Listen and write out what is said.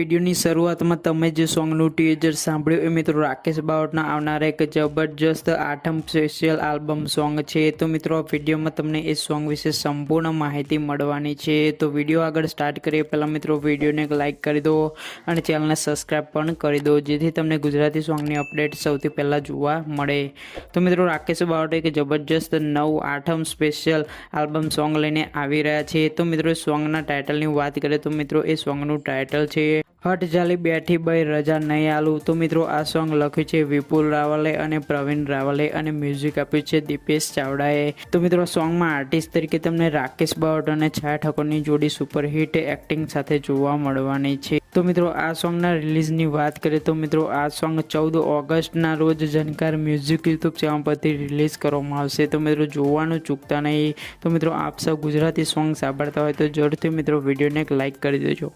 વિડીયોની શરૂઆતમાં તમે જે સોંગનું ટીઝર સાંભળ્યું એ મિત્રો રાકેશ બાવળના આવનારા એક જબરજસ્ત આઠમ સ્પેશિયલ આલ્બમ સોંગ છે। તો મિત્રો આ વિડીયોમાં તમને એ સોંગ વિશે સંપૂર્ણ માહિતી મળવાની છે। તો વિડીયો આગળ સ્ટાર્ટ કરીએ પહેલાં મિત્રો વિડીયોને એક લાઇક કરી દો અને ચેનલને સબસ્ક્રાઈબ પણ કરી દો, જેથી તમને ગુજરાતી સોંગની અપડેટ સૌથી પહેલાં જોવા મળે। તો મિત્રો રાકેશ બાવળ એક જબરજસ્ત નવું આઠમ સ્પેશિયલ આલ્બમ સોંગ લઈને આવી રહ્યા છે। તો મિત્રો સોંગના ટાઇટલની વાત કરીએ તો મિત્રો એ સોંગનું ટાઇટલ છે હટ જાલી બેઠી બઈ રજા નહીં આલું। તો મિત્રો આ સોંગ લખ્યું છે વિપુલ રાવલે અને પ્રવીણ રાવલે અને મ્યુઝિક આપ્યું છે દીપેશ ચાવડાએ। તો મિત્રો સોંગમાં આર્ટિસ્ટ તરીકે તમને રાકેશ બાવળ અને છાયા ઠાકોરની જોડી સુપરહિટ એક્ટિંગ સાથે જોવા મળવાની છે। તો મિત્રો આ સોંગના રિલીઝની વાત કરીએ તો મિત્રો આ સોંગ 14 ઓગસ્ટના રોજ ઝનકાર મ્યુઝિક યુટ્યુબ ચેનલ પરથી રિલીઝ કરવામાં આવશે। તો મિત્રો જોવાનું ચૂકતા નહીં। તો મિત્રો આપ સૌ ગુજરાતી સોંગ સાંભળતા હોય તો જરૂરથી મિત્રો વિડીયોને એક લાઇક કરી દેજો।